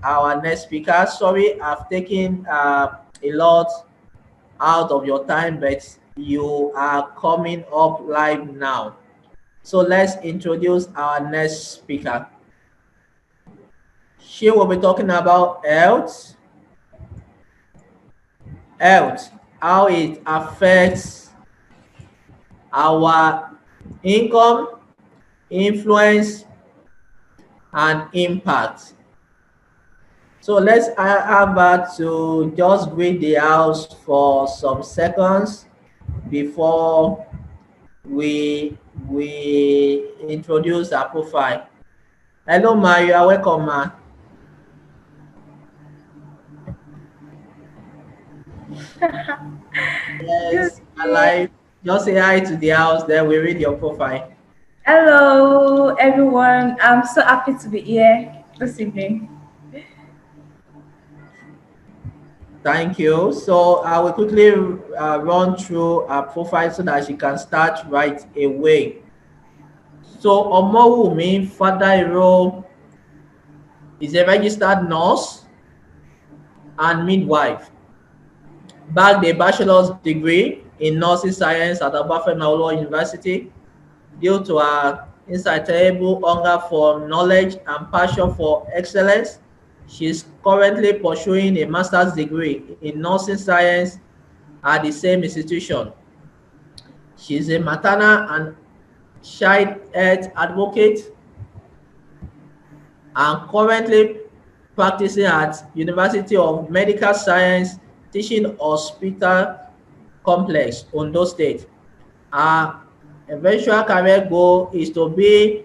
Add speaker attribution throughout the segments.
Speaker 1: our next speaker. Sorry, I've taken a lot out of your time, but you are coming up live now. So let's introduce our next speaker. She will be talking about health, how it affects our income, influence, and impact. So let's have her to just greet the house for some seconds before we introduce our profile. Hello, ma. You are welcome, ma.
Speaker 2: Good
Speaker 1: Yes,
Speaker 2: day.
Speaker 1: alive. Just say hi to the house, then we read your profile.
Speaker 2: Hello, everyone. I'm so happy to be here this evening.
Speaker 1: Thank you. So I will quickly run through her profile so that she can start right away. So Omowunmi Fadairo is a registered nurse and midwife. Bagged a bachelor's degree in nursing science at Obafemi Awolowo University due to her insatiable hunger for knowledge and passion for excellence. She is currently pursuing a master's degree in nursing science at the same institution. She is a maternal and child health advocate and currently practicing at University of Medical Science Teaching Hospital Complex, Ondo State. Her eventual career goal is to be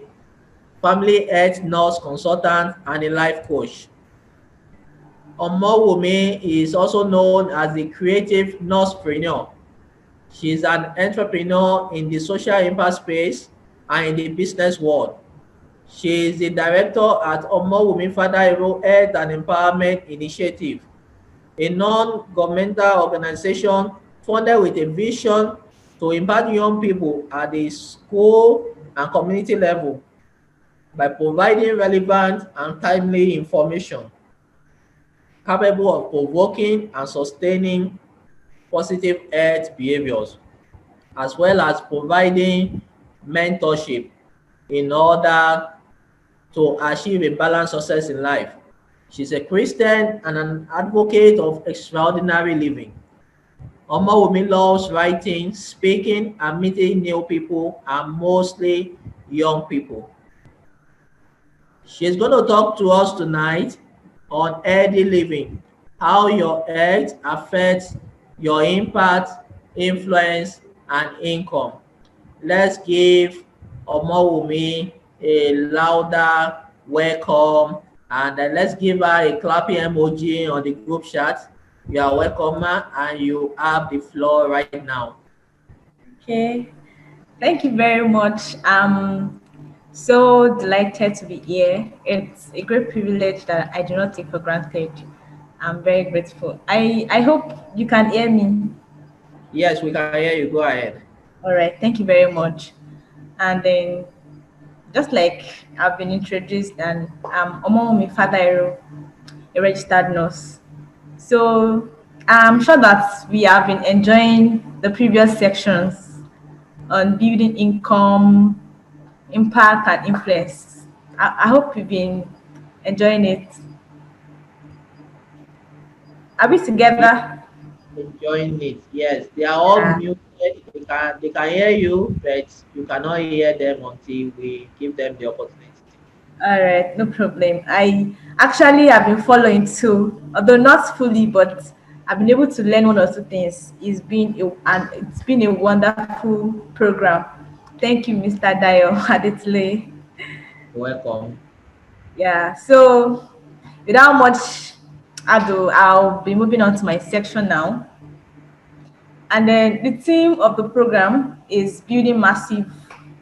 Speaker 1: family health nurse consultant and a life coach. Omowunmi is also known as the creative nursepreneur. She is an entrepreneur in the social impact space and in the business world. She is the director at Omowunmi Fadairo Health and Empowerment Initiative, a non-governmental organization funded with a vision to impact young people at the school and community level by providing relevant and timely information capable of provoking and sustaining positive health behaviors, as well as providing mentorship in order to achieve a balanced success in life. She's a Christian and an advocate of extraordinary living. Omowunmi loves writing, speaking, and meeting new people, and mostly young people. She's going to talk to us tonight on healthy living, how your health affects your impact, influence, and income. Let's give Omowunmi a louder welcome, and then let's give her a clapping emoji on the group chat. You are welcome, ma, and you have the floor right now.
Speaker 2: Okay. Thank you very much. I'm so delighted to be here. It's a great privilege that I do not take for granted. I'm very grateful. I hope you can hear me.
Speaker 1: Yes, we can hear you. Go ahead.
Speaker 2: All right. Thank you very much. And then, just like I've been introduced, and I'm Omowunmi Fadairo, a registered nurse. So I'm sure that we have been enjoying the previous sections on building income, impact, and influence. I hope you've been enjoying it. Are we together?
Speaker 1: Enjoying it. Yes, they are all
Speaker 2: Yeah.
Speaker 1: muted. They can hear you, but you cannot hear them until we give them the opportunity.
Speaker 2: All right, no problem. I actually have been following too, although not fully, but I've been able to learn one or two things. It's been a wonderful program. Thank you, Mr. Dio Adetle.
Speaker 1: Welcome.
Speaker 2: Yeah. So without much ado, I'll be moving on to my section now. And then the theme of the program is building massive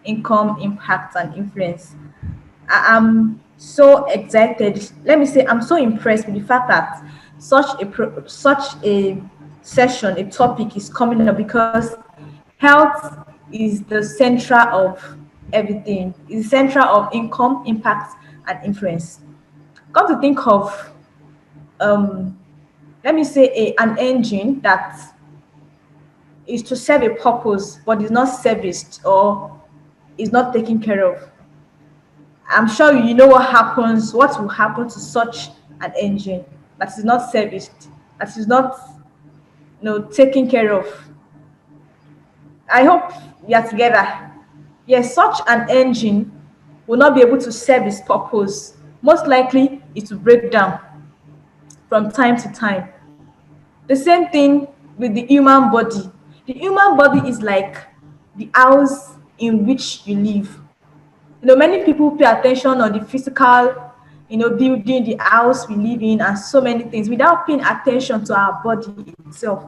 Speaker 2: income, impact, and influence. I'm so excited. Let me say, I'm so impressed with the fact that such a session, a topic is coming up because health is the center of everything. It's the center of income, impact, and influence. Come to think of, um let me say an engine that is to serve a purpose but is not serviced or is not taken care of, I'm sure you know what will happen to such an engine that is not serviced, that is not, taken care of. I hope we are together. Yes, such an engine will not be able to serve its purpose. Most likely, it will break down from time to time. The same thing with the human body. The human body is like the house in which you live. Many people pay attention on the physical, building, the house we live in, and so many things without paying attention to our body itself.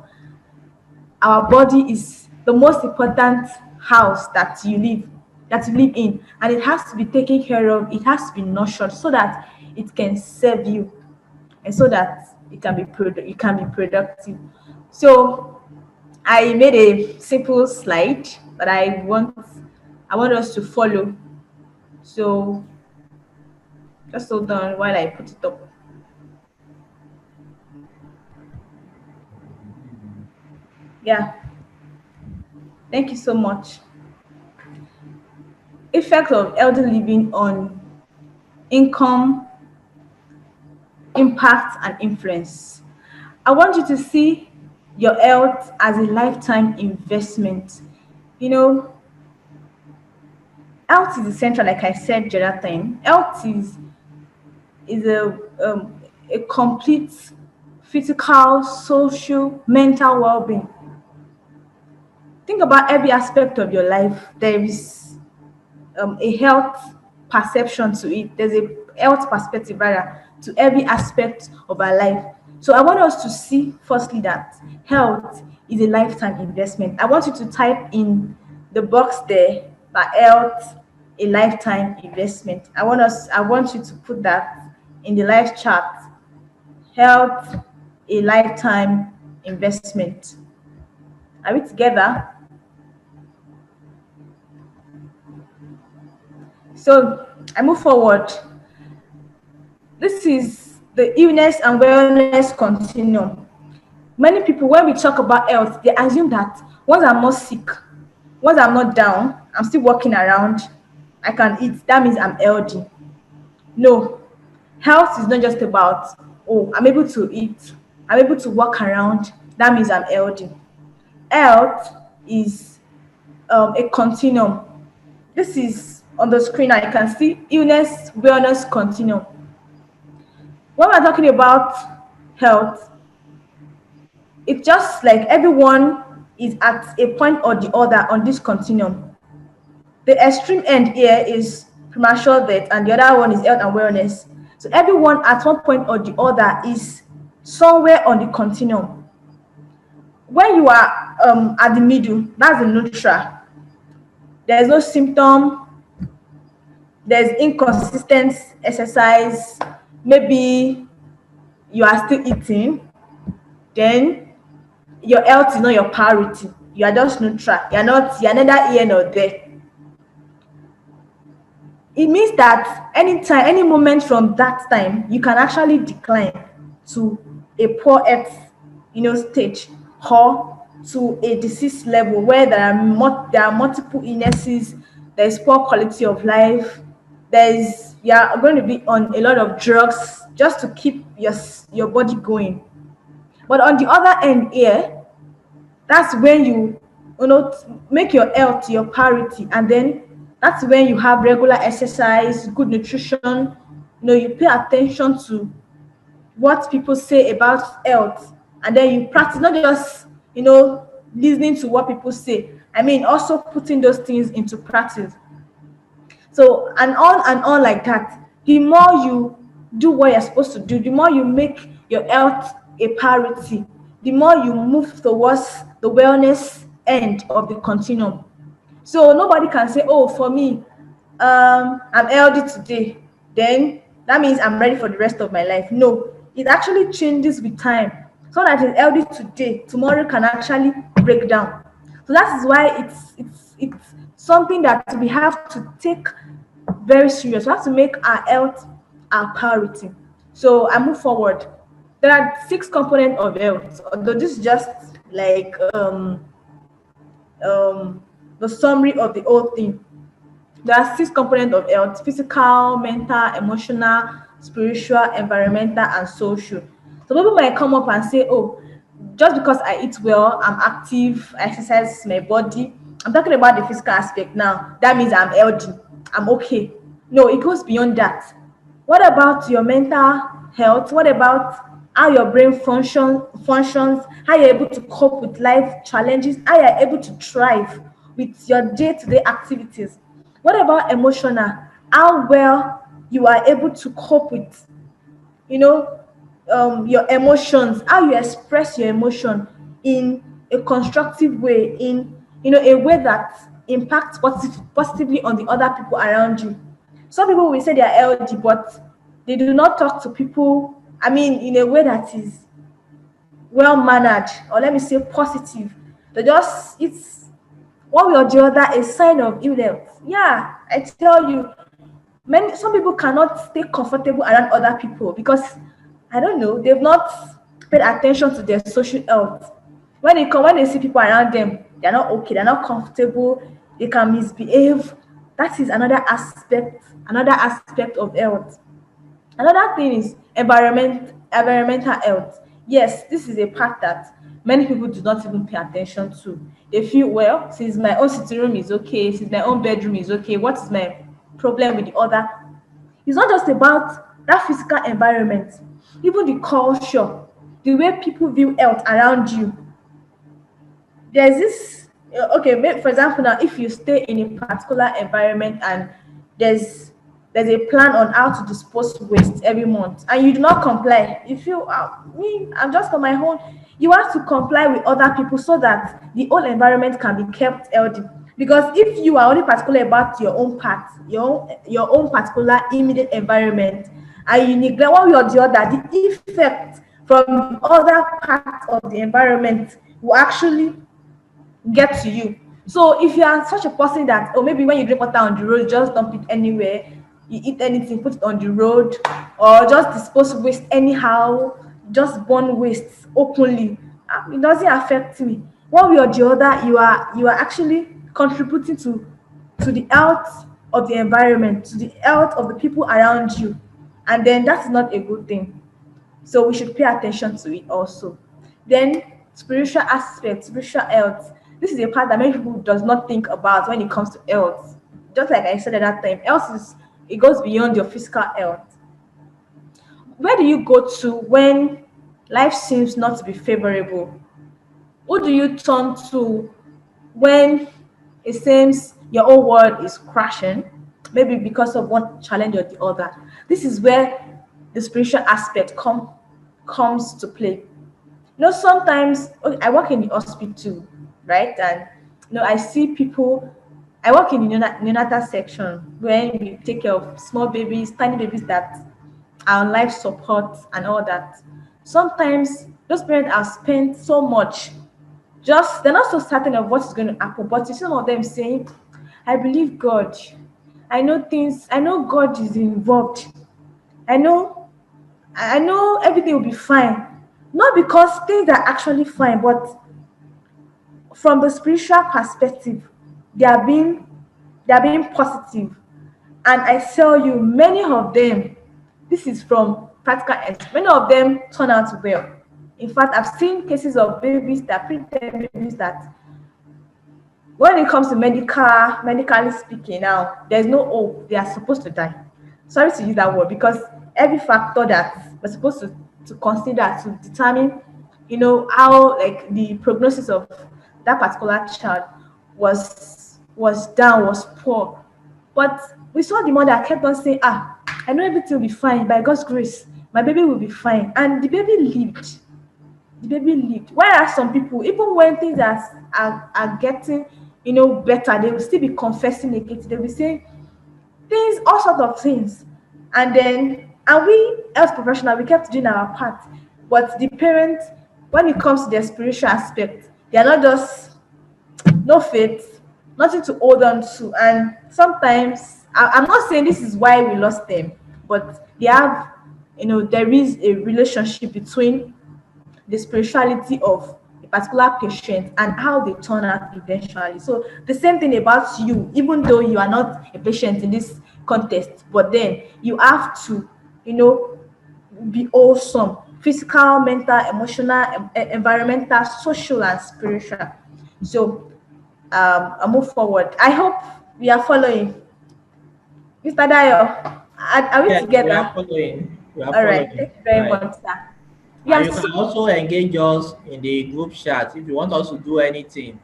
Speaker 2: Our body is the most important house that you live in, and it has to be taken care of. It has to be nurtured so that it can serve you and so that it can be productive. So I made a simple slide that I want us to follow. So just hold on while I put it up. Yeah, thank you so much. Effect of healthy living on income, impact, and influence. I want you to see your health as a lifetime investment. You know, health is essential, like I said the other time. Health is a complete physical, social, mental well-being. Think about every aspect of your life. There is a health perception to it. There's a health perspective rather to every aspect of our life. So I want us to see firstly that health is a lifetime investment. I want you to type in the box there that health a lifetime investment. I want you to put that in the live chat. Health a lifetime investment. Are we together? So I move forward. This is the illness and wellness continuum. Many people, when we talk about health, they assume that once I'm not sick, once I'm not down, I'm still walking around, I can eat, that means I'm healthy. No, health is not just about, oh, I'm able to eat, I'm able to walk around, that means I'm healthy. Health is a continuum. This is on the screen. I can see illness, wellness continuum. When we're talking about health, it's just like everyone is at a point or the other on this continuum. The extreme end here is premature death, and the other one is health and wellness. So everyone at one point or the other is somewhere on the continuum. When you are at the middle, that's the neutral. There's no symptom, there's inconsistent exercise, maybe you are still eating, then your health is not your priority. You are just neutral. You're neither here nor there. It means that anytime, any moment from that time, you can actually decline to a poor health, stage, or to a disease level where there are multiple illnesses, there is poor quality of life, you are going to be on a lot of drugs just to keep your body going. But on the other end here, that's when you make your health your priority, and then that's when you have regular exercise, good nutrition. You pay attention to what people say about health, and then you practice, not just listening to what people say. I mean, also putting those things into practice. So and on like that. The more you do what you're supposed to do, the more you make your health a priority, the more you move towards the wellness end of the continuum. So nobody can say, oh, for me, I'm healthy today, then that means I'm ready for the rest of my life. No, it actually changes with time. So that it's healthy today, tomorrow can actually break down. So that is why it's something that we have to take very serious. We have to make our health our priority. So I move forward. There are 6 components of health, although this is just like um, the summary of the whole thing. There are 6 components of health: physical, mental, emotional, spiritual, environmental, and social. So people might come up and say, oh, just because I eat well, I'm active, I exercise my body. I'm talking about the physical aspect now. That means I'm healthy, I'm okay. No, it goes beyond that. What about your mental health? What about how your brain functions, how you're able to cope with life challenges, how you're able to thrive with your day-to-day activities? What about emotional? How well you are able to cope with, you know, your emotions, how you express your emotion in a constructive way, in a way that impacts positively on the other people around you. Some people will say they are healthy, but they do not talk to people, I mean, in a way that is well mannered, or let me say positive. They just, it's one way or the other a sign of ill health. Yeah, I tell you, some people cannot stay comfortable around other people because, I don't know, they've not paid attention to their social health. When they see people around them, they're not okay, they're not comfortable, they can misbehave. That is another aspect of health. Another thing is environmental health. Yes, this is a part that many people do not even pay attention to. They feel, well, since my own sitting room is okay, since my own bedroom is okay, what is my problem with the other? It's not just about that physical environment, even the culture, the way people view health around you. There's this, okay, for example, now if you stay in a particular environment and there's there's a plan on how to dispose waste every month and you do not comply, you feel, me, I'm just on my own. You have to comply with other people so that the whole environment can be kept healthy. Because if you are only particular about your own part, your own particular immediate environment, and you neglect one way or the other, the effect from the other parts of the environment will actually get to you. So if you are such a person that, or maybe when you drink water on the road, just dump it anywhere, you eat anything, put it on the road, or just dispose waste anyhow, just burn waste openly, it doesn't affect me. One way or the other, you are actually contributing to the health of the environment, to the health of the people around you, and then that's not a good thing. So we should pay attention to it also. Then spiritual aspect, spiritual health. This is a part that many people does not think about when it comes to health. Just like I said at that time, health is, it goes beyond your physical health. Where do you go to when life seems not to be favorable? Who do you turn to when it seems your whole world is crashing, maybe because of one challenge or the other? This is where the spiritual aspect comes to play. Sometimes, okay, I work in the hospital, right? And I see people. I work in the neonatal section when we take care of small babies, tiny babies that are on life support and all that. Sometimes those parents have spent so much, just they're not so certain of what is going to happen. But you see some of them saying, "I believe God. I know things. I know God is involved. I know I know everything will be fine." Not because things are actually fine, but from the spiritual perspective, they are being they are being positive. And I tell you, many of them, this is from practical experience, many of them turn out well. In fact, I've seen cases of babies that preterm babies that when it comes to medically speaking now, there's no hope. They are supposed to die. Sorry to use that word because every factor that we're supposed to consider to determine, how like the prognosis of that particular child was down, was poor. But we saw the mother kept on saying, I know everything will be fine by God's grace. My baby will be fine. And the baby lived. The baby lived. Whereas some people, even when things are getting, better, they will still be confessing negative. They will be saying things, all sorts of things. And we as professionals, we kept doing our part. But the parents, when it comes to their spiritual aspect, they are not just no faith, nothing to hold on to. And sometimes I'm not saying this is why we lost them, but they have there is a relationship between the spirituality of a particular patient and how they turn out eventually. So the same thing about you, even though you are not a patient in this context, but then you have to, be awesome: physical, mental, emotional, environmental, social, and spiritual. So I move forward. I hope we are following. Mr. Dayo, are we
Speaker 1: Yes, we are
Speaker 2: together?
Speaker 1: following. We are
Speaker 2: All right.
Speaker 1: following.
Speaker 2: Thank you very
Speaker 1: Right.
Speaker 2: much, sir.
Speaker 1: And
Speaker 2: Yeah,
Speaker 1: you
Speaker 2: so,
Speaker 1: can also engage us in the group chat if you want us to do anything.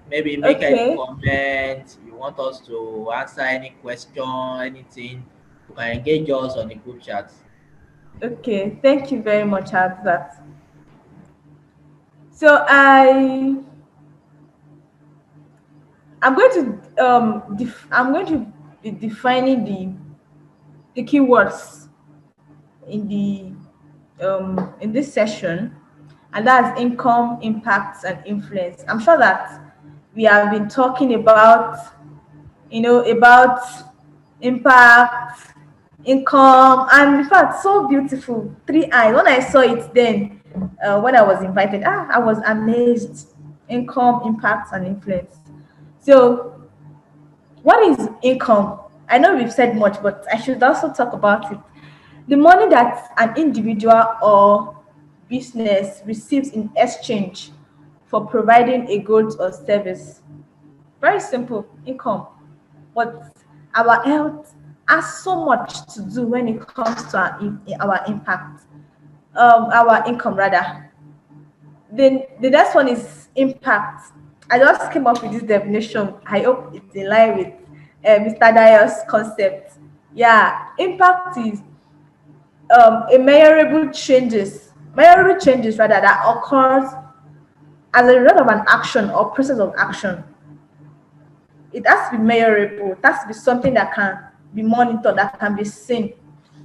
Speaker 1: Maybe make any
Speaker 2: okay.
Speaker 1: comment, you want us to answer any question, anything, you can engage us on the group chat.
Speaker 2: Okay. Thank you very much, I'll do that. So I'm going to be defining the keywords in in this session, and that's income, impacts, and influence. I'm sure that we have been talking about impact, income, and in fact, so beautiful. Three eyes. When I saw it then, when I was invited, I was amazed. Income, impact, and influence. So, what is income? I know we've said much, but I should also talk about it. The money that an individual or business receives in exchange for providing a goods or service. Very simple: income. But our health has so much to do when it comes to our impact, our income rather. Then the next one is impact. I just came up with this definition. I hope it's in line with Mr. Dyer's concept. Yeah, impact is a measurable changes rather, that occurs as a result of an action or process of action. It has to be measurable. It has to be something that can be monitored, that can be seen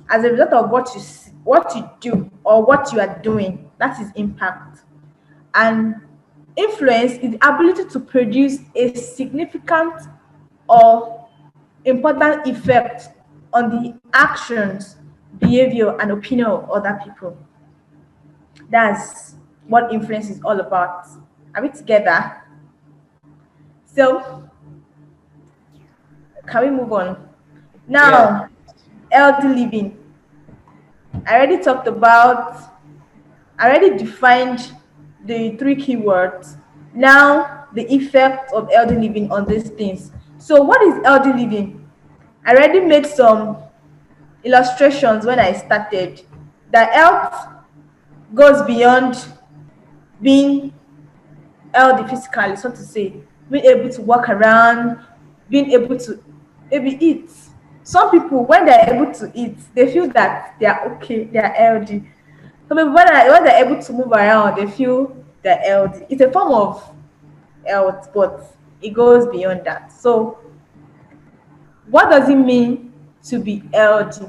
Speaker 2: as a result of what you do or what you are doing. That is impact. And influence is the ability to produce a significant or important effect on the actions, behavior, and opinion of other people. That's what influence is all about. Are we together? So, can we move on?
Speaker 1: Yes,
Speaker 2: Now, healthy living. I already talked about, I already defined the three keywords. Now, the effect of healthy living on these things. So, what is healthy living? I already made some illustrations when I started. The health goes beyond being healthy physically, so to say, being able to walk around, being able to maybe eat. Some people, when they're able to eat, they feel that they are okay, they are healthy. Some people, when they're able to move around, they feel they're healthy. It's a form of health, but it goes beyond that. So, what does it mean to be healthy?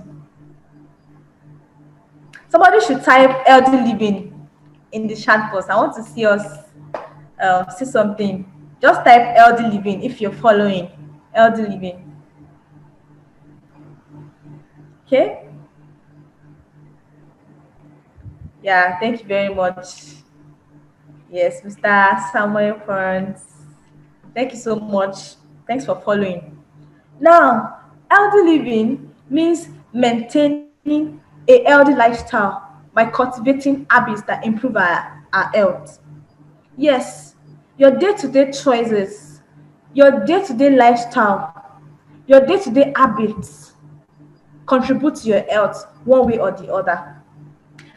Speaker 2: Somebody should type healthy living in the chat box. I want to see us see something. Just type healthy living if you're following healthy living. Okay. Yeah, thank you very much. Yes, Mr. Samuel Burns. Thank you so much. Thanks for following. Now, healthy living means maintaining a healthy lifestyle by cultivating habits that improve our health. Yes, your day-to-day choices, your day-to-day lifestyle, your day-to-day habits contribute to your health one way or the other.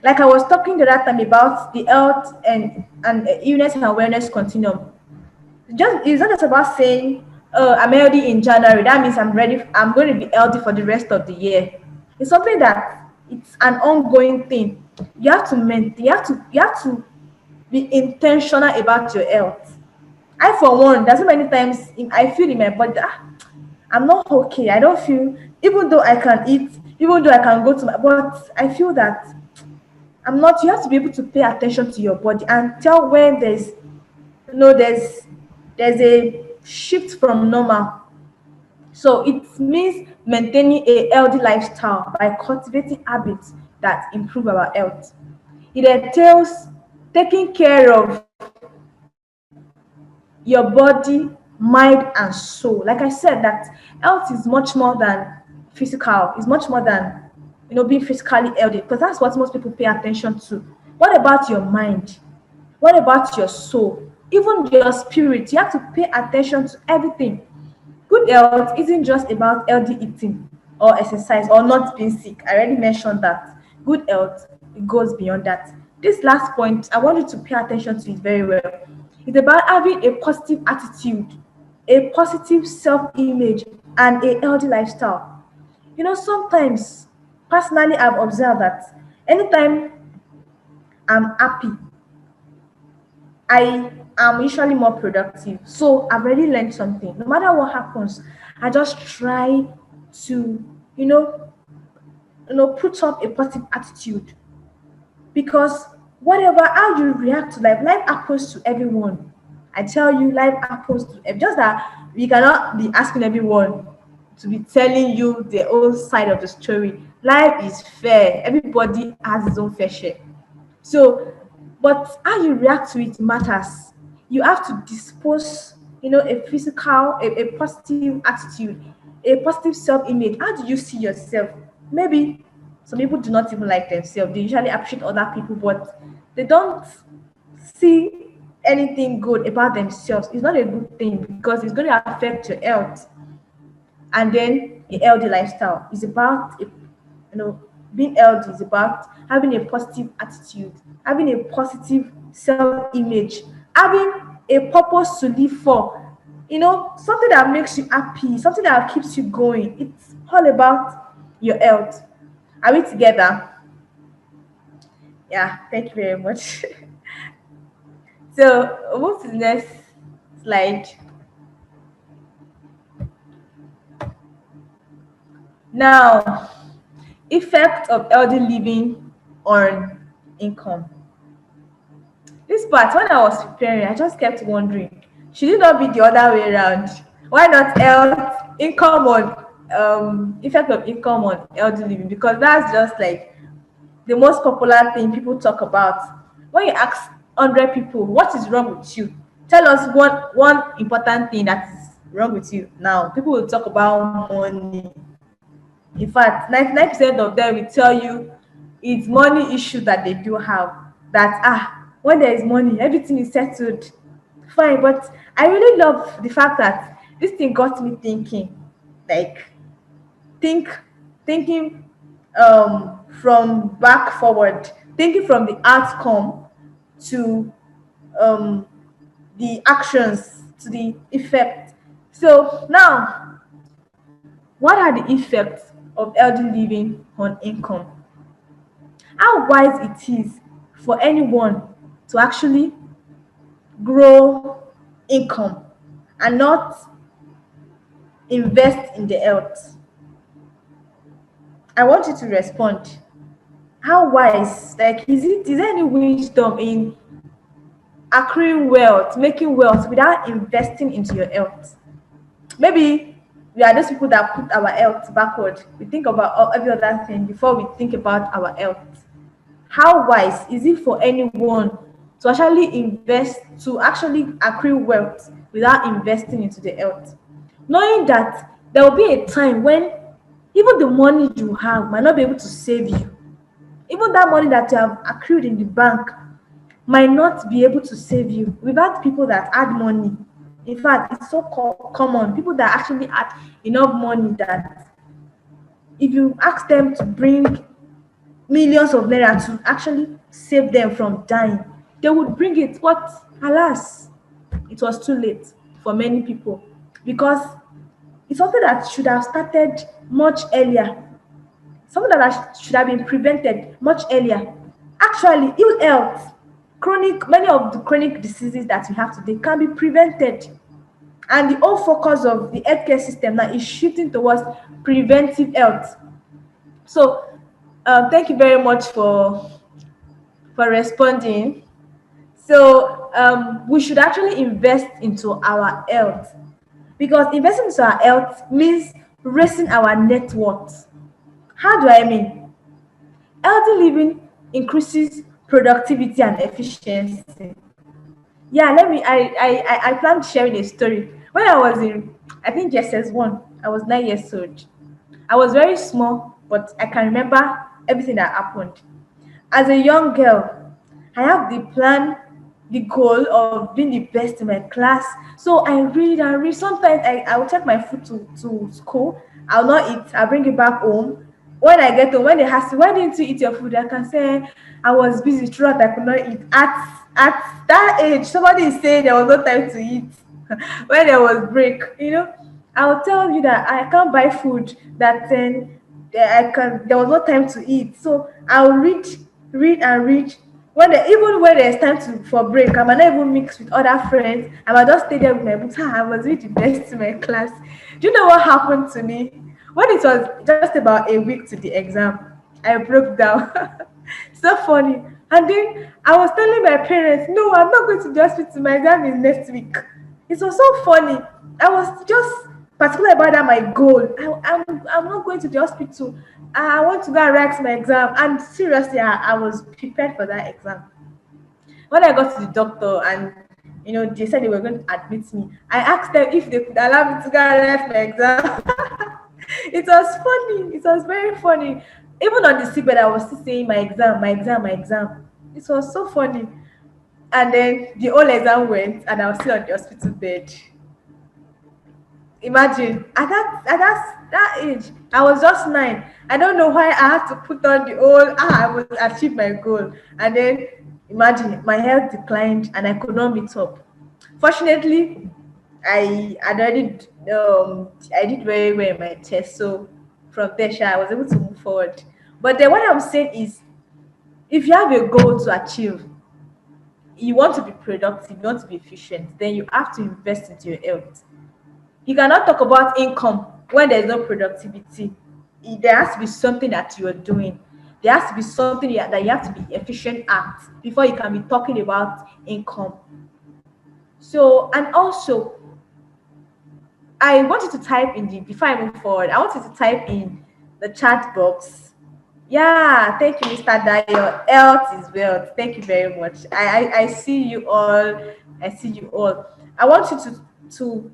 Speaker 2: Like I was talking the other time about the health and illness and wellness continuum. Just it's not just about saying, "Oh, I'm healthy in January. That means I'm ready. I'm going to be healthy for the rest of the year." It's something that it's an ongoing thing. You have to maintain. You have to be intentional about your health. I, for one, there's so many times I feel in my body, I'm not okay. I don't feel, even though I can eat, even though I can go to my, but I feel that I'm not. You have to be able to pay attention to your body and tell when there's a shift from normal. So it means maintaining a healthy lifestyle by cultivating habits that improve our health. It entails taking care of your body, mind, and soul. Like I said, that health is much more than physical. It's much more than being physically healthy, because that's what most people pay attention to. What about your mind? What about your soul? Even your spirit? You have to pay attention to everything. Good health isn't just about healthy eating or exercise or not being sick. I already mentioned that. Good health, it goes beyond that. This last point, I want you to pay attention to it very well. It's about having a positive attitude, a positive self image, and a healthy lifestyle. Sometimes, personally, I've observed that anytime I'm happy, I am usually more productive. So I've already learned something. No matter what happens, I just try to, you know, put up a positive attitude, because whatever how you react to life happens to everyone. I tell you, life happens to just that we cannot be asking everyone to be telling you their own side of the story. Life is fair. Everybody has his own fair share. So, but how you react to it matters. You have to dispose, a positive attitude, a positive self-image. How do you see yourself? Maybe some people do not even like themselves. They usually appreciate other people, but they don't see anything good about themselves. It's not a good thing, because it's going to affect your health. And then a healthy lifestyle is about being healthy is about having a positive attitude, having a positive self-image, having a purpose to live for, something that makes you happy, something that keeps you going. It's all about your health. Are we together? Yeah, thank you very much. So move to the next slide. Now, effect of healthy living on income. This part, when I was preparing, I just kept wondering, should it not be the other way around? Why not health income on effect of income on healthy living? Because that's just like the most popular thing people talk about. When you ask 100 people, what is wrong with you? Tell us one important thing that is wrong with you. Now, people will talk about money. In fact, 99% of them will tell you it's money issue that they do have. That when there is money, everything is settled. Fine, but I really love the fact that this thing got me thinking, like think thinking from back forward, thinking from the outcome to um the actions to the effect. So now, what are the effects of healthy living on income? How wise it is for anyone to actually grow income and not invest in the health. I want you to respond. How wise, like, is there any wisdom in accruing wealth, making wealth without investing into your health? Maybe we are those people that put our health backward. We think about every other thing before we think about our health. How wise is it for anyone to actually invest, to actually accrue wealth without investing into the health? Knowing that there will be a time when even the money you have might not be able to save you. Even that money that you have accrued in the bank might not be able to save you. We've had people that add money. In fact, it's so common. People that actually add enough money that if you ask them to bring millions of naira to actually save them from dying, they would bring it. But alas, it was too late for many people, because it's something that should have started much earlier, something that should have been prevented much earlier. Actually, ill health, many of the chronic diseases that we have today can be prevented. And the whole focus of the healthcare system now is shifting towards preventive health. So, thank you very much for responding. So, we should actually invest into our health, because investing into our health means raising our net worth. How do I mean? Healthy living increases productivity and efficiency. Yeah, I plan sharing a story. When I was in, I think SS1, I was 9 years old. I was very small, but I can remember everything that happened. As a young girl, I have the plan, the goal of being the best in my class. So I read and read. Sometimes I will take my food to school. I'll not eat. I'll bring it back home. When I get home, when they ask me, why didn't you eat your food? I can say, I was busy throughout, I could not eat. At that age, somebody is saying there was no time to eat when there was break, I will tell you that I can't buy food that there was no time to eat. So I'll read and read. Even when there's time for break, I might not even mix with other friends. I might just stay there with my books. I was really the best in my class. Do you know what happened to me? When it was just about a week to the exam, I broke down. So funny. And then I was telling my parents, no, I'm not going to the hospital. My exam is next week. It was so funny. I was just particular about that my goal. I'm not going to the hospital. I want to go and write my exam. And seriously, I was prepared for that exam. When I got to the doctor and they said they were going to admit me, I asked them if they could allow me to go and write my exam. It was funny. It was very funny. Even on the sickbed, I was still saying my exam, my exam, my exam. It was so funny. And then the whole exam went, and I was still on the hospital bed. Imagine at that age, I was just 9. I don't know why I had to put on the whole. I will achieve my goal, and then imagine my health declined, and I could not meet up. Fortunately, I had already I did very well in my test, so from there, I was able to move forward. But then what I'm saying is, if you have a goal to achieve, you want to be productive, you want to be efficient, then you have to invest into your health. You cannot talk about income when there's no productivity. There has to be something that you're doing. There has to be something that you have to be efficient at before you can be talking about income. So, and also, I wanted to type in the before I move forward, I wanted to type in the chat box. Yeah, thank you, Mr. Dayo. Health is wealth. Thank you very much. I see you all. I see you all. I want you to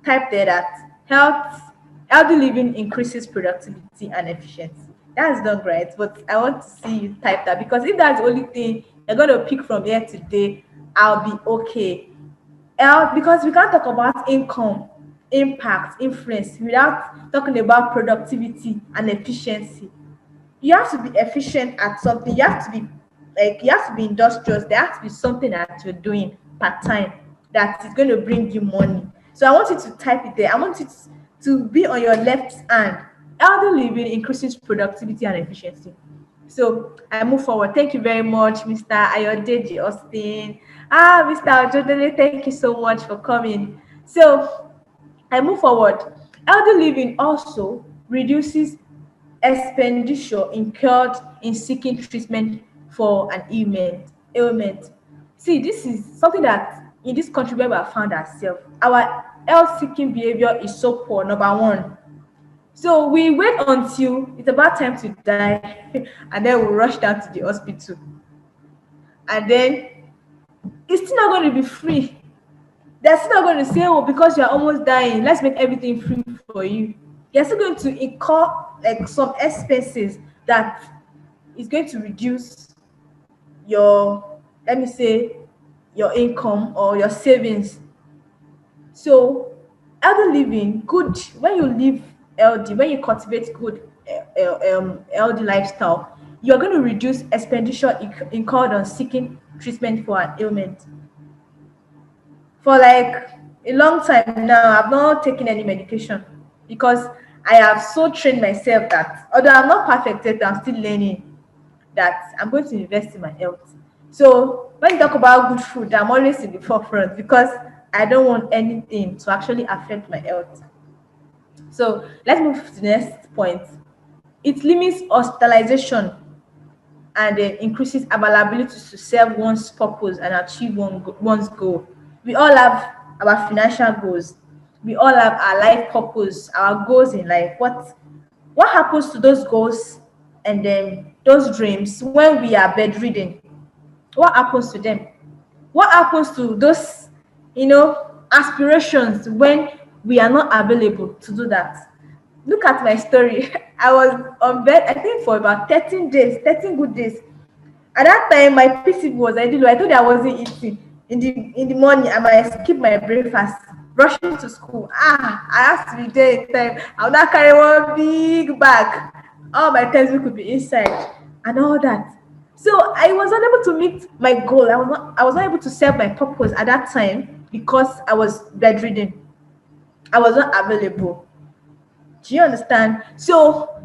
Speaker 2: type there that healthy living increases productivity and efficiency. That's not right, but I want to see you type that, because if that's the only thing you're going to pick from here today, I'll be okay. Because we can't talk about income, impact, influence without talking about productivity and efficiency. You have to be efficient at something. You have to be industrious. There has to be something that you're doing part time that is going to bring you money. So I want you to type it there. I want it to be on your left hand. Elder living increases productivity and efficiency. So I move forward. Thank you very much, Mr. Ayodeji Austin. Mr. Ojodele, thank you so much for coming. So I move forward. Elder living also reduces expenditure incurred in seeking treatment for an ailment. See, this is something that in this country where we have found ourselves, our health seeking behavior is so poor, number one. So we wait until it's about time to die, and then we rush down to the hospital. And then it's still not going to be free. They're still not going to say, oh, because you're almost dying, let's make everything free for you. You're still going to incur like some expenses that is going to reduce your, let me say, your income or your savings. So elder living, good, when you live LD, when you cultivate good LD lifestyle, you're going to reduce expenditure incurred on seeking treatment for an ailment. For like a long time now, I've not taken any medication because I have so trained myself that although I'm not perfect yet, I'm still learning that I'm going to invest in my health. So when you talk about good food, I'm always in the forefront because I don't want anything to actually affect my health. So let's move to the next point. It limits hospitalization and increases availability to serve one's purpose and achieve one's goal. We all have our financial goals. We all have our life purpose, our goals in life. What happens to those goals And then those dreams, when we are bedridden, what happens to them? What happens to those, aspirations when we are not available to do that? Look at my story. I was on bed, I think, for about 13 days, 13 good days. At that time, my PC was already low. I told you I wasn't eating. In the morning, I might skip my breakfast, rushing to school. I have to be there in time. I'll not carry one big bag. All my textbook could be inside and all that. So I was unable to meet my goal. I was not able to serve my purpose at that time because I was bedridden. I was not available. Do you understand? So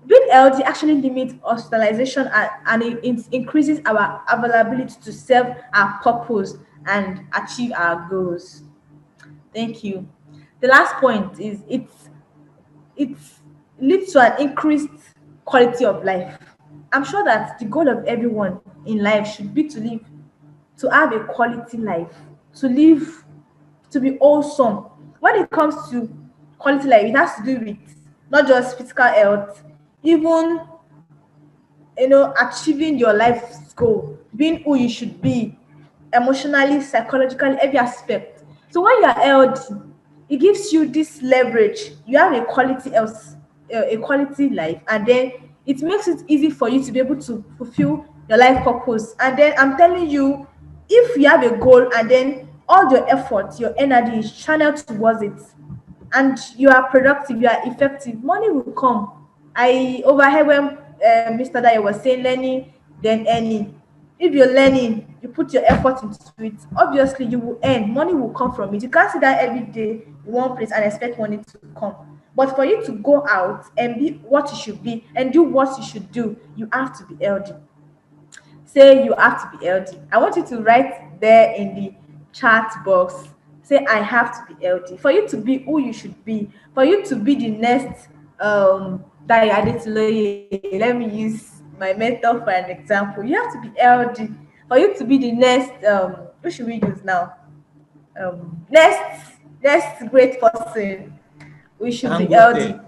Speaker 2: being healthy actually limits hospitalization, and it increases our availability to serve our purpose and achieve our goals. Thank you. The last point is it leads to an increased quality of life. I'm sure that the goal of everyone in life should be to have a quality life, to live, to be awesome. When it comes to quality life, it has to do with not just physical health, even achieving your life's goal, being who you should be, emotionally, psychologically, every aspect. So when you're healthy, it gives you this leverage. You have a quality else, a quality life, and then it makes it easy for you to be able to fulfill your life purpose. And then I'm telling you, if you have a goal and then all your effort, your energy is channeled towards it, and you are productive, you are effective, money will come. I overheard when Mr. Daya was saying learning, then earning. If you're learning, you put your effort into it, obviously you will earn, money will come from it. You can't sit down every day in one place and expect money to come. But for you to go out and be what you should be and do what you should do, you have to be healthy. Say you have to be healthy. I want you to write there in the chat box. Say I have to be healthy. For you to be who you should be, for you to be the next Daya Adetiloye. Let me use my mentor for an example. You have to be healthy. For you to be the next who should we use now? Next great person. We should be
Speaker 1: Dangote.
Speaker 2: healthy.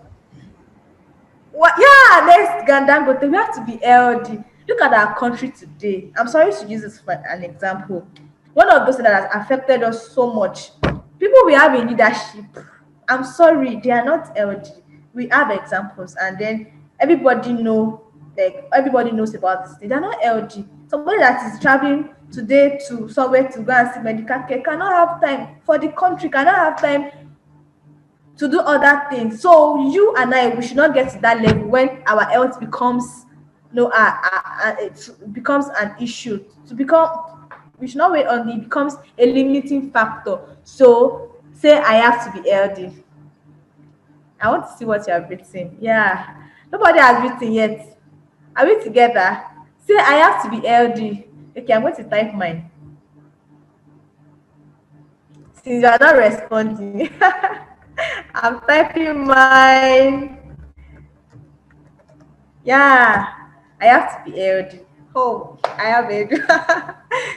Speaker 2: What? Yeah, next Gandangote. We have to be healthy. Look at our country today. I'm sorry to use this for an example. One of those that has affected us so much. People we have in leadership. I'm sorry, they are not healthy. We have examples, and then everybody knows about this. They are not healthy. Somebody that is traveling today to somewhere to go and see medical care cannot have time for the country, cannot have time to do other things. So you and I, we should not get to that level when our health becomes it becomes an issue. To become, we should not wait on it becomes a limiting factor. So say I have to be healthy. I want to see what you have written. Yeah, nobody has written yet. Are we together? Say I have to be healthy. Okay, I'm going to type mine. Since you are not responding, I'm typing mine. Yeah, I have to be healthy. Oh, I have it.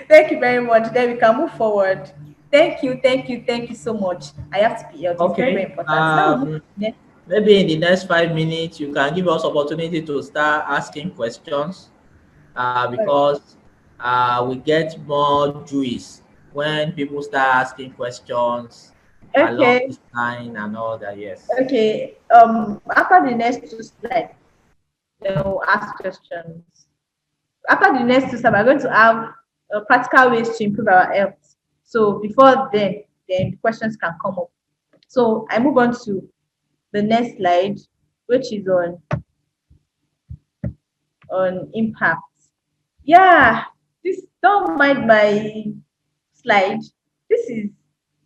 Speaker 2: Thank you very much. Then we can move forward. Thank you so much. I have to be healthy. It's very, very
Speaker 1: Okay.
Speaker 2: important. So now we move to the next.
Speaker 1: Maybe in the next 5 minutes, you can give us opportunity to start asking questions, because we get more juice when people start asking questions along
Speaker 2: Okay,
Speaker 1: this line and all that. Yes.
Speaker 2: okay. After the next two slides, then we'll ask questions. After the next two slides, we're going to have practical ways to improve our health. So before then questions can come up. So I move on to the next slide, which is on impact. Yeah, this don't mind my slide. This is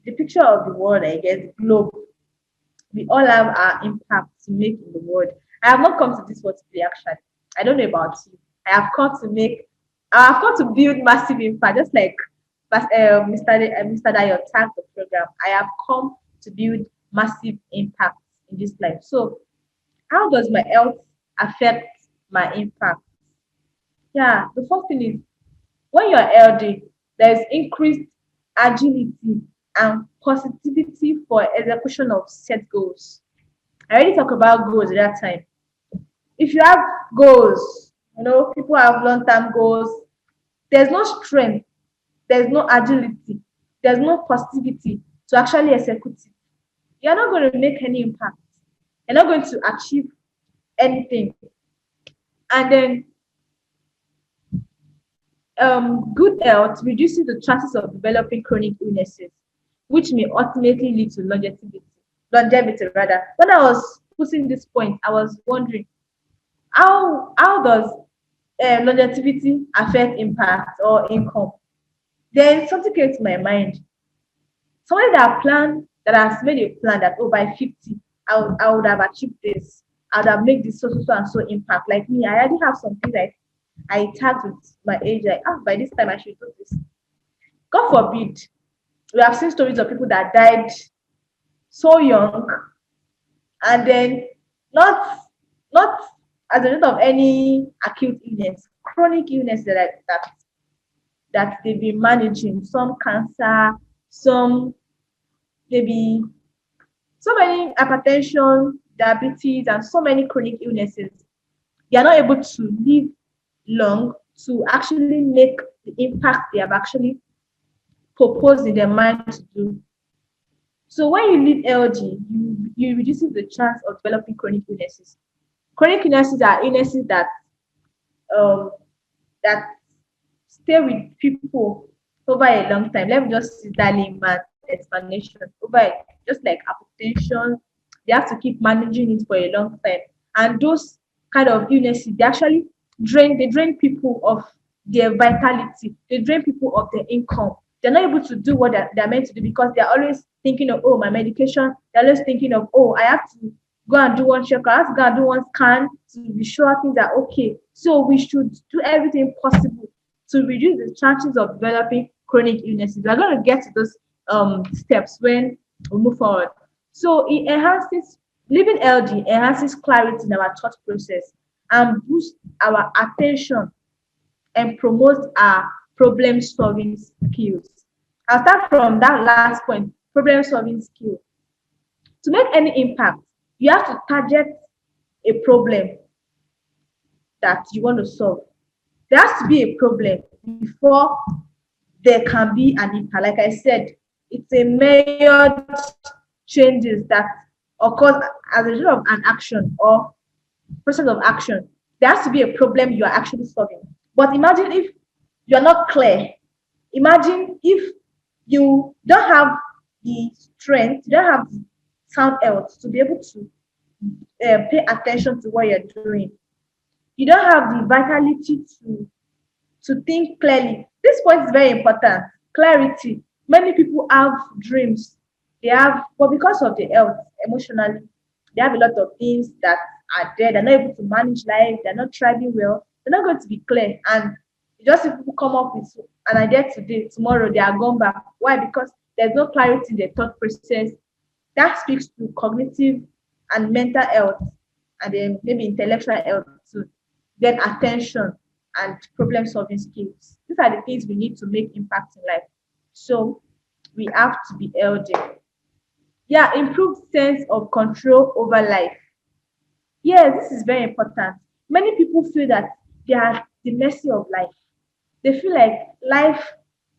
Speaker 2: the picture of the world, I guess, globe. We all have our impact to make in the world. I have not come to this world to play actually. I don't know about you. I have come to build massive impact, just like Mr. Dayo tagged the program. I have come to build massive impact in this life. So how does my health affect my impact? Yeah, the first thing is when you're healthy, there's increased agility and positivity for execution of set goals. I already talked about goals at that time. If you have goals, people have long-term goals, there's no strength, there's no agility, there's no positivity to actually execute it. You're not going to make any impact. You're not going to achieve anything. And then good health reduces the chances of developing chronic illnesses, which may ultimately lead to longevity. Longevity, rather. When I was putting this point, I was wondering how does longevity affect impact or income? Then something came to my mind. Somebody that has made a plan that by 50, I would have achieved this. I would have made this so and so impact. Like me, I already have something like I tagged with my age, like by this time I should do this. God forbid, we have seen stories of people that died so young and then not not as a result of any acute illness, chronic illness that they've been managing, some cancer, some maybe so many hypertension, diabetes, and so many chronic illnesses. They are not able to live long to actually make the impact they have actually proposed in their mind to do. So when you live healthy, you reduces the chance of developing chronic illnesses. Chronic illnesses are illnesses um that stay with people over a long time. Let me just use that layman explanation. Just like hypertension, they have to keep managing it for a long time. And those kind of illnesses, they drain people of their vitality, they drain people of their income. They're not able to do what they're meant to do because they're always thinking of my medication, they're always thinking of I have to go and do one check, I have to go and do one scan to be sure things are okay. So we should do everything possible to reduce the chances of developing chronic illnesses. We're going to get to those steps when we move forward. So it enhances living healthy, enhances clarity in our thought process and boosts our attention and promotes our problem solving skills. I'll start from that last point, problem solving skill. To make any impact, you have to target a problem that you want to solve. There has to be a problem before there can be an impact. Like I said, it's a major changes that occurs as a result of an action or process of action. There has to be a problem you are actually solving. But imagine if you're not clear. Imagine if you don't have the strength, you don't have the sound health to be able to pay attention to what you're doing. You don't have the vitality to think clearly. This point is very important. Clarity. Many people have dreams. But because of the health, emotionally, they have a lot of things that are there. They're not able to manage life. They're not thriving well. They're not going to be clear. And just if people come up with an idea today, tomorrow they are gone back. Why? Because there's no clarity in the thought process. That speaks to cognitive and mental health, and then maybe intellectual health too. Then attention and problem solving skills. These are the things we need to make impact in life. So we have to be healthy. Yeah, improved sense of control over life. Yeah, this is very important. Many people feel that they are at the mercy of life. They feel like life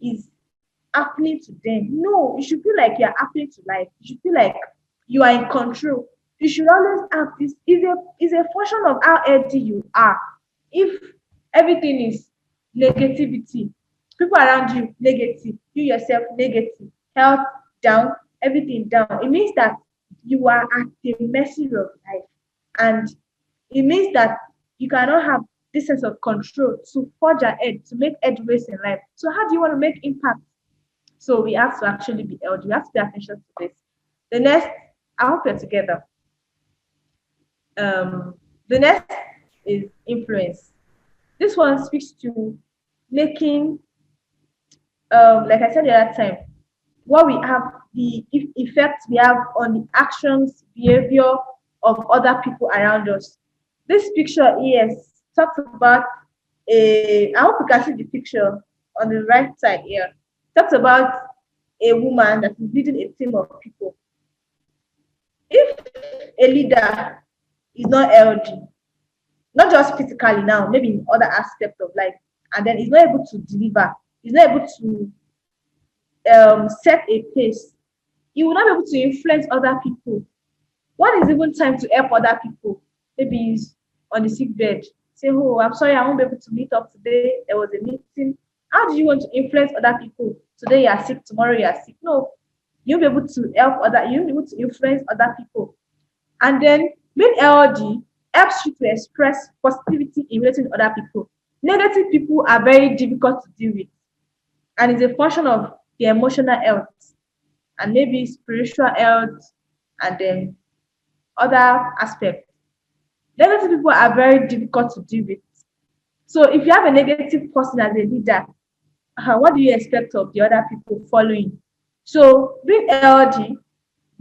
Speaker 2: is happening to them. No, you should feel like you're happening to life. You should feel like you are in control. You should always have this. Is a function of how healthy you are. If everything is negativity, people around you negative, you yourself negative, health down, everything down, it means that you are at the mercy of life. And it means that you cannot have this sense of control to forge ahead, to make headways in life. So how do you want to make impact? So we have to actually be healthy. We have to pay attention to this. The next, I hope you're together. The next is influence. This one speaks to making, like I said the other time, what we have, the effect we have on the actions, behavior of other people around us. This picture here talks about I hope you can see the picture on the right side here. Talks about a woman that is leading a team of people. If a leader is not healthy, not just physically now, maybe in other aspects of life, and then is not able to deliver, is not able to set a pace, you will not be able to influence other people. When is even time to help other people? Maybe he's on the sick bed. Say, oh, I'm sorry, I won't be able to meet up today. There was a meeting. How do you want to influence other people? Today you are sick, tomorrow you are sick. No, you'll be able to help other, you'll be able to influence other people. And then being LD helps you to express positivity in relating to other people. Negative people are very difficult to deal with, and it's a function of the emotional health and maybe spiritual health and then other aspects. Negative people are very difficult to deal with. So if you have a negative person as a leader, what do you expect of the other people following? So being LD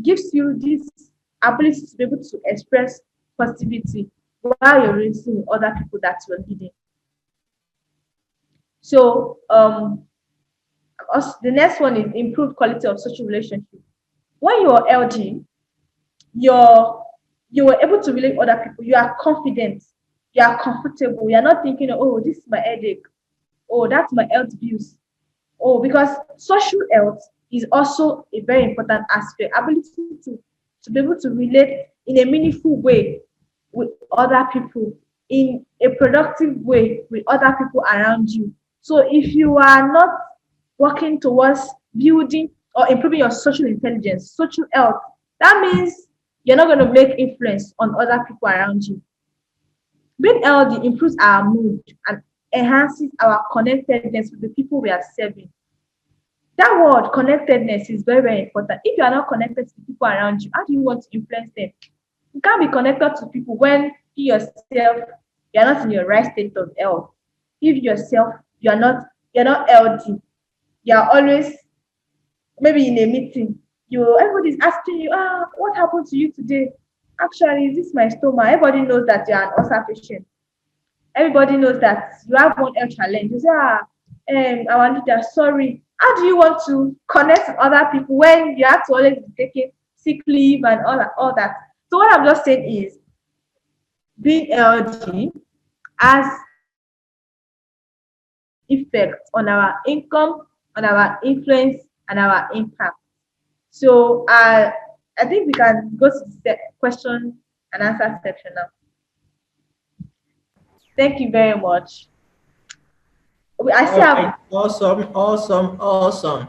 Speaker 2: gives you this ability to be able to express positivity while you're relating with other people that you're leading. So the next one is improved quality of social relationship. When you're LD, you're you were able to relate with other people. You are confident, you are comfortable, you're not thinking, oh, this is my headache, oh, that's my health views. Oh, because social health is also a very important aspect. Ability to be able to relate in a meaningful way with other people, in a productive way with other people around you. So if you are not working towards building or improving your social intelligence, social health, that means you're not going to make influence on other people around you. Being healthy improves our mood and enhances our connectedness with the people we are serving. That word connectedness is very, very important. If you are not connected to the people around you, how do you want to influence them? You can't be connected to people when you yourself you're not in your right state of health. If yourself you're not healthy, you're always maybe in a meeting, everybody's asking you, what happened to you today? Actually, is this my stomach? Everybody knows that you're an ulcer patient. Everybody knows that you have one health challenge. You say, I want to tell sorry. How do you want to connect with other people when you have to always be taking sick leave and all that? So what I'm just saying is being LG has effect on our income, on our influence, and our impact. So I think we can go to the question and answer section now. Thank you very much. I
Speaker 1: All
Speaker 2: still
Speaker 1: right,
Speaker 2: have.
Speaker 1: awesome, awesome, awesome.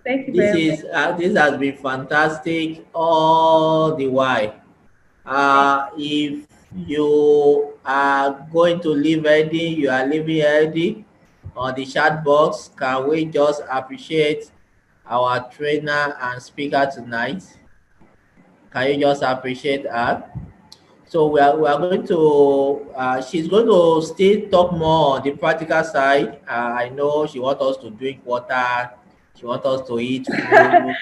Speaker 2: Thank you
Speaker 1: This
Speaker 2: very much.
Speaker 1: is this has been fantastic all the while.
Speaker 2: Thank
Speaker 1: If you are going to leave healthy, you are leaving healthy on the chat box. Can we just appreciate our trainer and speaker tonight? Can you just appreciate her? So we are going to, she's going to still talk more on the practical side. I know she wants us to drink water. She wants us to eat food.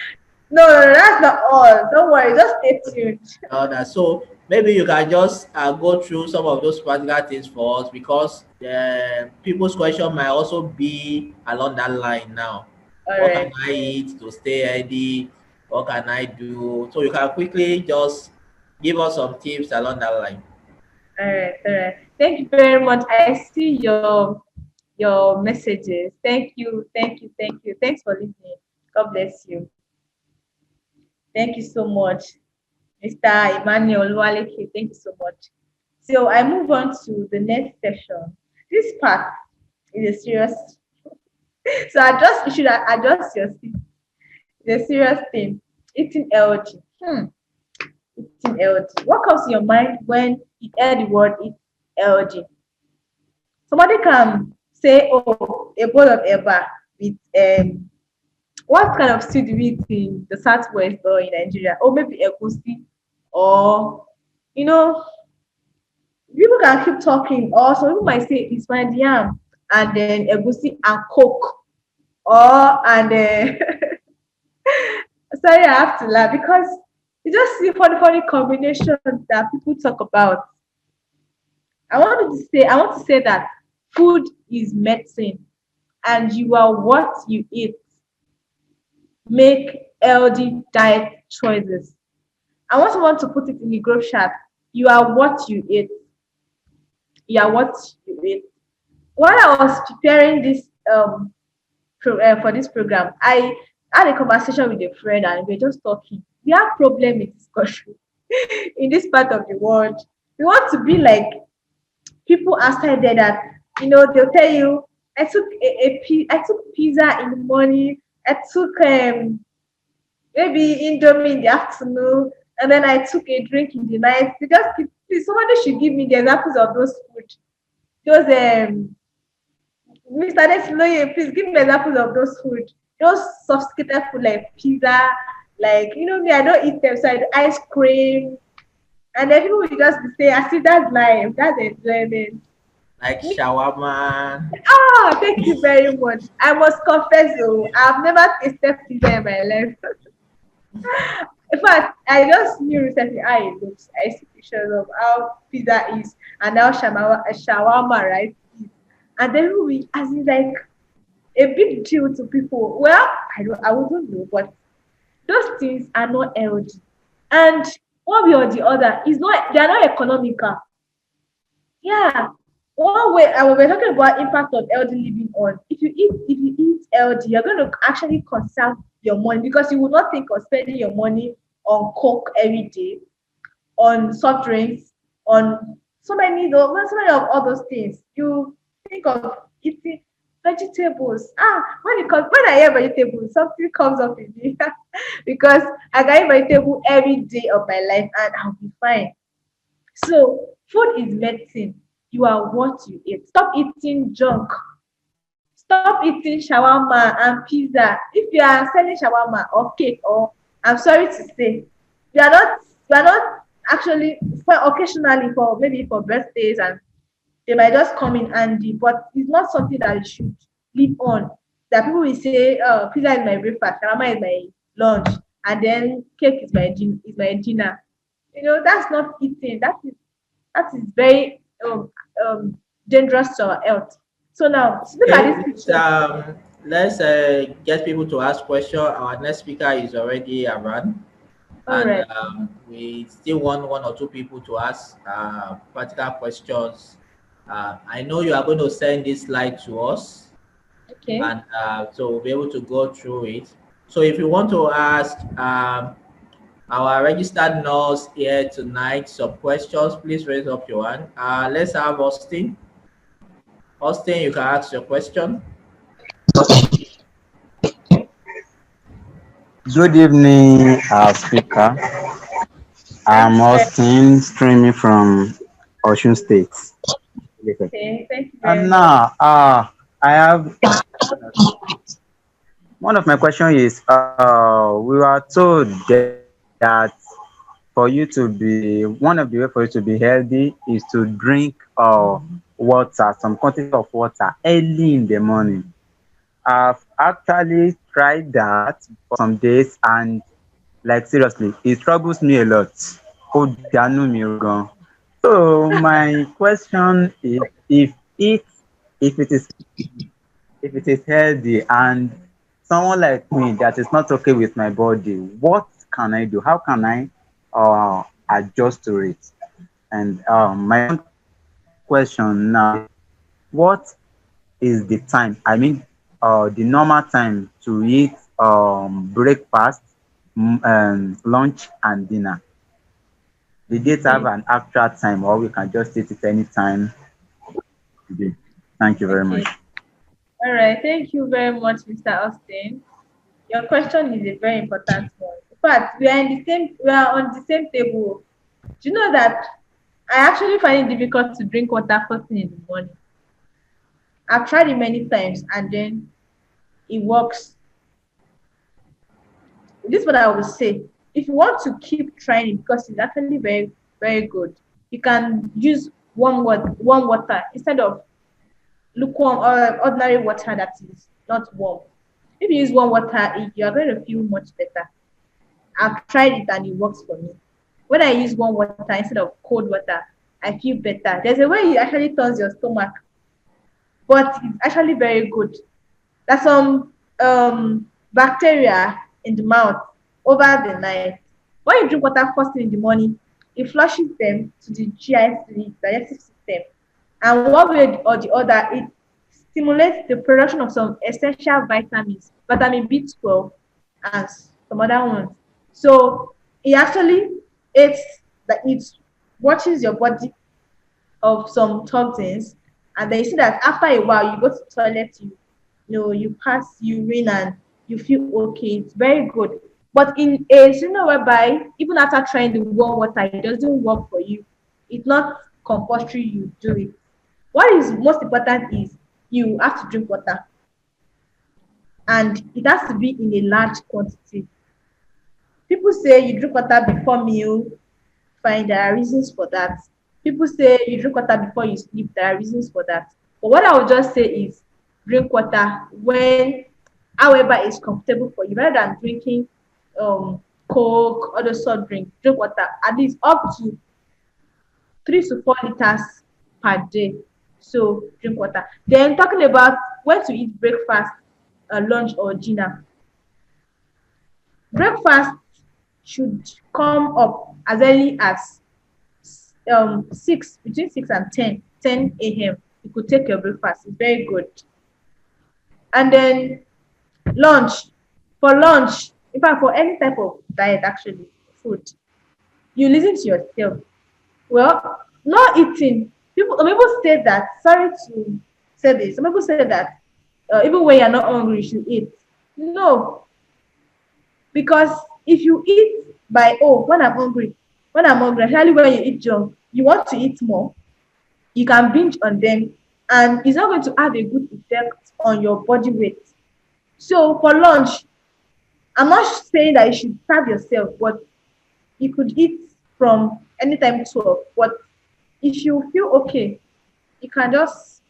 Speaker 2: No, no, no, that's not all. Don't worry, just stay tuned.
Speaker 1: All that. So maybe you can just go through some of those practical things for us because people's question might also be along that line now.
Speaker 2: All
Speaker 1: What can
Speaker 2: right,
Speaker 1: I eat to stay healthy? What can I do? So you can quickly just give us some tips along that line.
Speaker 2: all right, all right. Thank you very much. I see your messages. Thank you, thank you, thank you. Thanks for listening. God bless you. Thank you so much, Mr. Emmanuel Waleke. Thank you so much. So I move on to the next section. This part is a serious. So you should adjust your seat. It's a serious thing. Eating LG. Eating LG. What comes to your mind when you hear the word eat LG? Somebody can say, oh, a bowl of eba with what kind of stew do we eat in the southwest or in Nigeria? Or maybe egusi, or you know, people can keep talking. Or some people might say it's my yam and then egusi and coke, or and sorry, I have to laugh because you just see funny combinations that people talk about. I want to say that food is medicine, and you are what you eat. Make healthy diet choices. I want someone to put it in the group chat. You are what you eat. You are what you eat. While I was preparing this for this program, I had a conversation with a friend and we are just talking. We have problem in this country, in this part of the world. We want to be like people outside there that they'll tell you, I took pizza in the morning, I took maybe Indomie in the afternoon, and then I took a drink in the night. They just please somebody should give me the examples of those food. Those Mr. Desiloye, please give me examples of those food. Those sophisticated food like pizza, like me, I don't eat them, so I do ice cream. And then people will just say, I see that's life, that's enjoyment.
Speaker 1: Like
Speaker 2: Me,
Speaker 1: shawarma.
Speaker 2: thank you very much. I must confess, though, I've never tasted pizza in my life. In fact, I just knew recently how it looks. I see pictures of how pizza is and how shawarma, right, is. And then we, as in like a big deal to people. Well, I wouldn't know, but those things are not healthy. And one way or the other, they are not economical. Yeah. One way I was talking about impact of healthy living on. If you eat healthy, you're going to actually conserve your money because you will not think of spending your money on coke every day, on soft drinks, on so many of all those things. You think of eating vegetables. When I hear vegetables, something comes up in me because I can eat vegetable every day of my life and I'll be fine. So food is medicine. You are what you eat. Stop eating junk. Stop eating shawarma and pizza. If you are selling shawarma or cake, or I'm sorry to say, you are not actually for occasionally for maybe for birthdays and they might just come in handy, but it's not something that you should live on. That people will say, oh, pizza is my breakfast, shawarma is my lunch, and then cake is my dinner. That's not eating. That is very dangerous to our health. So now look at
Speaker 1: Okay,
Speaker 2: this picture.
Speaker 1: let's get people to ask questions. Our next speaker is already around,
Speaker 2: All
Speaker 1: and
Speaker 2: right.
Speaker 1: we still want one or two people to ask practical questions. I know you are going to send this slide to us,
Speaker 2: Okay.
Speaker 1: and so we'll be able to go through it. So if you want to ask our registered nurse here tonight some questions, please raise up your hand. Let's have Austin. Austin, you can ask your question.
Speaker 3: Good evening, our speaker.
Speaker 2: Thank
Speaker 3: I'm
Speaker 2: you very
Speaker 3: Austin, streaming from Ocean State.
Speaker 2: okay. Thank you
Speaker 3: And
Speaker 2: very much.
Speaker 3: now, I have one of my question is, we were told that for you to be one of the way for you to be healthy is to drink water, some quantity of water early in the morning. I've actually tried that for some days and like seriously, it troubles me a lot. Ó dànù mí gan. So my question is if it is if it is healthy and someone like me that is not okay with my body, what can I do? How can I adjust to it? And my own question now, what is the time? I mean, the normal time to eat breakfast, lunch, and dinner. Did it have
Speaker 2: Okay.
Speaker 3: an actual time, or we can just eat it anytime today? Thank you very
Speaker 2: Okay.
Speaker 3: much.
Speaker 2: All right. Thank you very much, Mr. Austin. Your question is a very important one. In fact, we are on the same table. Do you know that I actually find it difficult to drink water first thing in the morning? I've tried it many times and then it works. This is what I would say. If you want to keep trying it because it's actually very, very good, you can use warm water instead of lukewarm or ordinary water that is not warm. If you use warm water, you are going to feel much better. I've tried it and it works for me. When I use warm water instead of cold water, I feel better. There's a way it actually turns your stomach, but it's actually very good. There's some bacteria in the mouth over the night. When you drink water first thing in the morning, it flushes them to the GI, to the digestive system. And one way or the other, it stimulates the production of some essential vitamins, vitamin B12, and some other ones. So it actually aids that it watches your body of some toxins, and then you see that after a while you go to the toilet, you pass urine and you feel okay. It's very good. But in a scenario whereby even after trying the warm water, it doesn't work for you, it's not compulsory you do it. What is most important is you have to drink water, and it has to be in a large quantity. People say you drink water before meal. Fine, there are reasons for that. People say you drink water before you sleep. There are reasons for that. But what I would just say is drink water when, however, is comfortable for you, rather than drinking Coke or the soft drink. Drink water at least up to 3 to 4 liters per day. So drink water. Then talking about when to eat breakfast, lunch, or dinner. Breakfast should come up as early as 6, between 6 and 10 a.m. You could take your breakfast. It's very good. And then lunch. For lunch, in fact, for any type of diet, actually, food, you listen to yourself. Well, not eating. Some people say that. Sorry to say this. Some people say that even when you're not hungry, you should eat. No, because if you eat by, oh, when I'm hungry, especially when you eat junk, you want to eat more, you can binge on them, and it's not going to have a good effect on your body weight. So for lunch, I'm not saying that you should starve yourself, but you could eat from anytime 12. But if you feel okay, you can just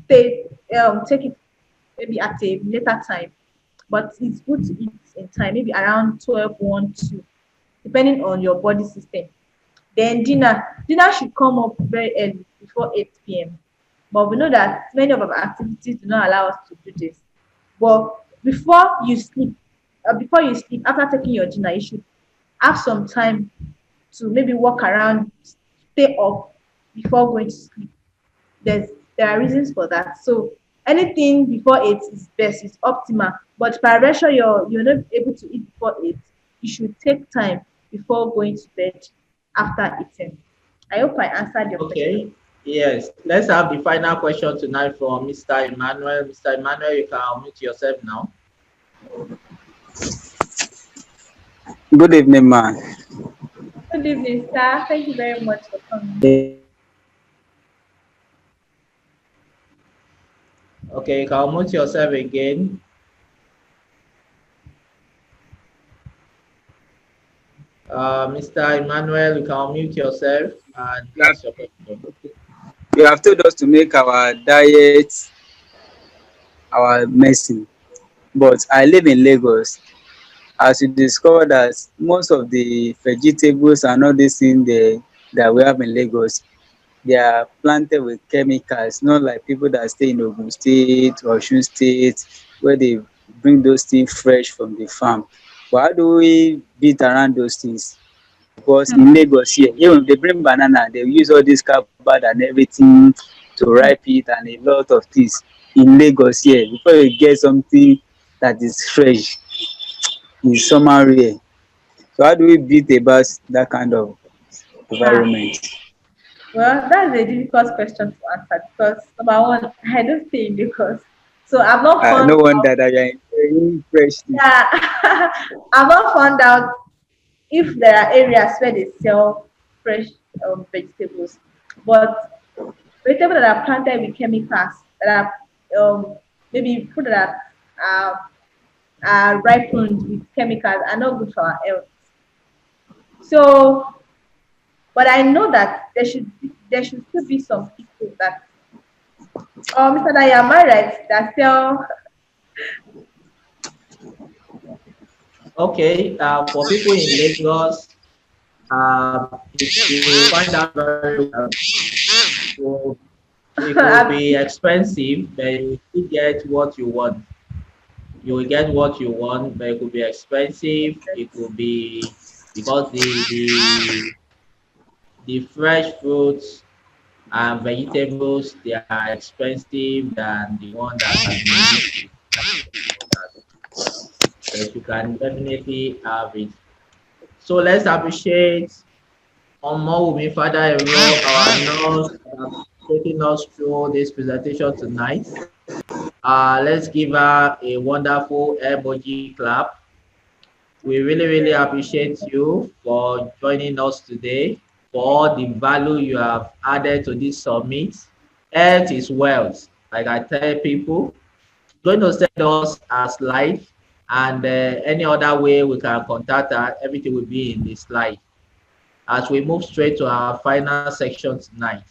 Speaker 2: take it maybe at a later time. But it's good to eat in time, maybe around 12, 1, 2, depending on your body system. Then dinner should come up very early, before 8 p.m. But we know that many of our activities do not allow us to do this. But before you sleep, after taking your dinner, you should have some time to maybe walk around, stay up before going to sleep. There are reasons for that. So anything before 8 is best, is optimal. But peradventure you're not able to eat before 8, you should take time before going to bed after eating. I hope I answered your question.
Speaker 1: Okay. Yes. Let's have the final question tonight from Mr. Emmanuel. Mr. Emmanuel, you can unmute yourself now.
Speaker 3: Good evening, man.
Speaker 2: Good evening, sir. Thank you very much for coming.
Speaker 1: Okay, you can unmute yourself again. Mr. Emmanuel, you can unmute yourself and ask your question.
Speaker 3: You have told us to make our diet our medicine, but I live in Lagos. As you discover that most of the vegetables and all these things that we have in Lagos, they are planted with chemicals, not like people that stay in Ogun State or Osun State, where they bring those things fresh from the farm. But how do we beat around those things? Because in Lagos here, even if they bring banana, they use all this carbide and everything to ripe it and a lot of things. In Lagos here, before you get something that is fresh, is somehow rare. So how do we beat about that kind of
Speaker 2: Ah,
Speaker 3: environment?
Speaker 2: well, that's a difficult question to answer because number one, I don't stay in Lagos, so I've not
Speaker 3: No
Speaker 2: found
Speaker 3: wonder
Speaker 2: out.
Speaker 3: that you are enjoying fresh things.
Speaker 2: Yeah, I've not found out if there are areas where they sell fresh vegetables, but vegetables that are planted with chemicals, that are maybe food that are ripened with chemicals, are not good for our health. So, but I know that there should still be some people that, Mr. Daya, am I right, that sell.
Speaker 1: Okay, for people in Lagos, you will find out very well. So it could be expensive, but you still get what you want. You will get what you want, but it could be expensive. It could be because the fresh fruits And vegetables, they are expensive than the one that can be used to that, but you can definitely have it. So let's appreciate Omowunmi Fadairo, our nurse, taking us through this presentation tonight. Let's give her a wonderful emoji clap. We really, really appreciate you for joining us today, for all the value you have added to this summit. Health is wealth. Like I tell people, going to send us a slide, and any other way we can contact her, everything will be in the slide as we move straight to our final section tonight.